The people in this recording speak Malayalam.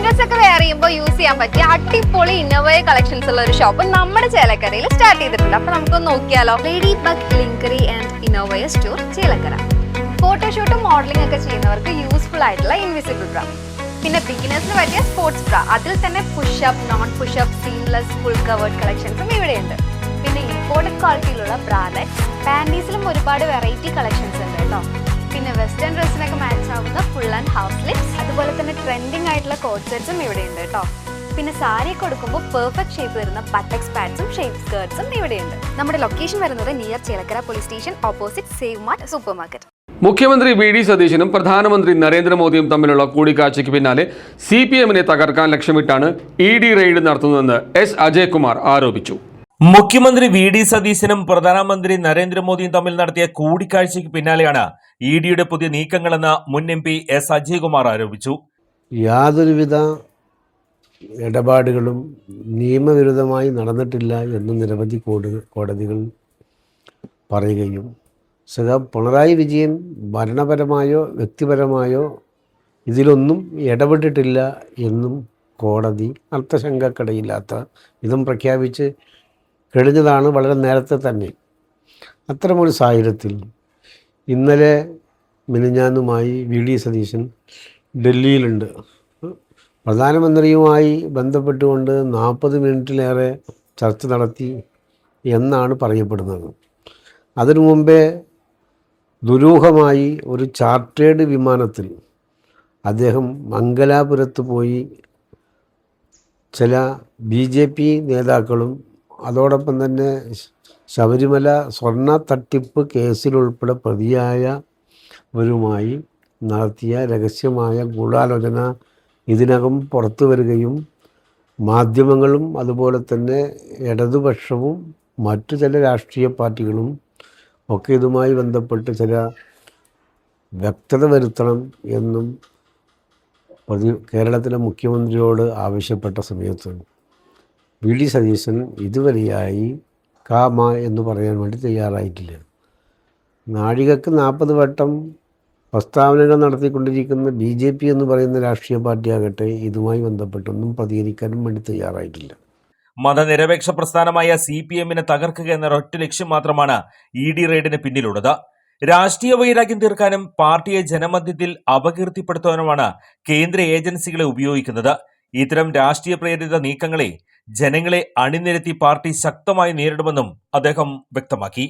ഓഫീസ് ഒക്കെ വെയർ ചെയ്യുമ്പോൾ യൂസ് ചെയ്യാൻ പറ്റിയ അടിപൊളി ഇന്നോവയ കളക്ഷൻസ് ഉള്ള ഒരു ഷോപ്പ് നമ്മുടെ ചേലക്കരയിൽ സ്റ്റാർട്ട് ചെയ്തിട്ടുണ്ട്. അപ്പൊ നമുക്കൊന്ന് നോക്കിയാലോ. ലേഡി ബഗ് ലിങ്കറി ആൻഡ് ഇന്നോവയ സ്റ്റോർ ചേലക്കര. ഫോട്ടോഷൂട്ടും മോഡലിംഗ് ഒക്കെ ചെയ്യുന്നവർക്ക് യൂസ്ഫുൾ ആയിട്ടുള്ള ഇൻവിസിബിൾ ബ്ര, പിന്നെ ബിഗിനേഴ്സിന് പറ്റിയ സ്പോർട്സ് ബ്ര, അതിൽ തന്നെ push up, non push up, seamless, full covered കളക്ഷൻസും ഇവിടെയുണ്ട്. പിന്നെ ഇമ്പോർട്ടഡ് ക്വാളിറ്റിയിലുള്ള ബ്രാലറ്റ്സ്, പാൻറ്റീസിലും ഒരുപാട് വെറൈറ്റി കളക്ഷൻസ് ഉണ്ട് കേട്ടോ. പിന്നെ വെസ്റ്റേൺ ഡ്രസ്സിനൊക്കെ മാച്ച് ആവുന്ന ഫുൾ ആൻഡ് ഹാഫ് സ്ലിപ്സ്, അതുപോലെ തന്നെ ട്രെൻഡിങ് ആയിട്ടുള്ള കോട്ട് സെറ്റ്സും ഇവിടെയുണ്ട് കേട്ടോ. പിന്നെ സാരി കൊടുക്കുമ്പോൾ പെർഫെക്റ്റ് ഷേപ്പ് വരുന്ന ബട്ടക്സ് പാഡ്സും ഷേപ്പ് സ്കേർട്സും ഇവിടെയുണ്ട്. നമ്മുടെ ലൊക്കേഷൻ വരുന്നത് near Chelakkara police station, opposite save mart super market. മുഖ്യമന്ത്രി വി ഡി സതീശനും പ്രധാനമന്ത്രി നരേന്ദ്രമോദിയും തമ്മിലുള്ള കൂടിക്കാഴ്ചയ്ക്ക് പിന്നാലെ CPM-നെ തകർക്കാൻ ലക്ഷ്യമിട്ടാണ് ED റെയ്ഡ് നടത്തുന്നതെന്ന് S. അജയ്കുമാർ ആരോപിച്ചു. മുഖ്യമന്ത്രി വി ഡി സതീശനും പ്രധാനമന്ത്രി നരേന്ദ്രമോദിയും തമ്മിൽ നടത്തിയ കൂടിക്കാഴ്ചയ്ക്ക് പിന്നാലെയാണ് EDയുടെ പുതിയ നീക്കങ്ങളെന്ന് മുൻ MP S. അജയ്കുമാർ ആരോപിച്ചു. യാതൊരുവിധ ഇടപാടുകളും നിയമവിരുദ്ധമായി നടന്നിട്ടില്ല എന്ന് നിരവധി കോടതികൾ പറയുകയും പിണറായി വിജയൻ ഭരണപരമായോ വ്യക്തിപരമായോ ഇതിലൊന്നും ഇടപെട്ടിട്ടില്ല എന്നും കോടതി അർത്ഥശങ്കക്കിടയില്ലാത്ത വിധം പ്രഖ്യാപിച്ച് കഴിഞ്ഞതാണ് വളരെ നേരത്തെ തന്നെ. അത്തരമൊരു സാഹചര്യത്തിൽ ഇന്നലെ മിനിഞ്ഞാന്നുമായി വി ഡി സതീശൻ ഡൽഹിയിലുണ്ട്. പ്രധാനമന്ത്രിയുമായി ബന്ധപ്പെട്ടുകൊണ്ട് 40 മിനിറ്റിലേറെ ചർച്ച നടത്തി എന്നാണ് പറയപ്പെടുന്നത്. അതിനു മുമ്പേ ദുരൂഹമായി ഒരു ചാർട്ടേഡ് വിമാനത്തിൽ അദ്ദേഹം മംഗലാപുരത്ത് പോയി ചില BJP നേതാക്കളും അതോടൊപ്പം തന്നെ ശബരിമല സ്വർണ്ണ തട്ടിപ്പ് കേസിലുൾപ്പെടെ പ്രതിയായവരുമായി നടത്തിയ രഹസ്യമായ ഗൂഢാലോചന ഇതിനകം പുറത്തു വരികയും മാധ്യമങ്ങളും അതുപോലെ തന്നെ ഇടതുപക്ഷവും മറ്റു ചില രാഷ്ട്രീയ പാർട്ടികളും ഒക്കെ ഇതുമായി ബന്ധപ്പെട്ട് ചില വ്യക്തത വരുത്തണം എന്നും കേരളത്തിലെ മുഖ്യമന്ത്രിയോട് ആവശ്യപ്പെട്ട സമയത്ത് വി ഡി സതീശൻ ഇതുവരെയായി കാമ എന്ന് പറയാൻ വേണ്ടി തയ്യാറായിട്ടില്ല. നാഴികക്ക് 40 വട്ടം പ്രസ്താവനകൾ നടത്തിക്കൊണ്ടിരിക്കുന്ന BJP എന്ന് പറയുന്ന രാഷ്ട്രീയ പാർട്ടിയാകട്ടെ ഇതുമായി ബന്ധപ്പെട്ടൊന്നും പ്രതികരിക്കാനും വേണ്ടി തയ്യാറായിട്ടില്ല. മതനിരപേക്ഷ പ്രസ്ഥാനമായ CPM-നെ തകർക്കുക എന്ന ഒറ്റ ലക്ഷ്യം മാത്രമാണ് ED റെയ്ഡിന് പിന്നിലുള്ളത്. രാഷ്ട്രീയ വൈരാഗ്യം തീർക്കാനും പാർട്ടിയെ ജനമധ്യത്തിൽ അപകീർത്തിപ്പെടുത്താനുമാണ് കേന്ദ്ര ഏജൻസികളെ ഉപയോഗിക്കുന്നത്. ഇത്തരം രാഷ്ട്രീയ പ്രേരിത നീക്കങ്ങളെ ജനങ്ങളെ അണിനിരത്തി പാർട്ടി ശക്തമായി നേരിടുമെന്നും അദ്ദേഹം വ്യക്തമാക്കി.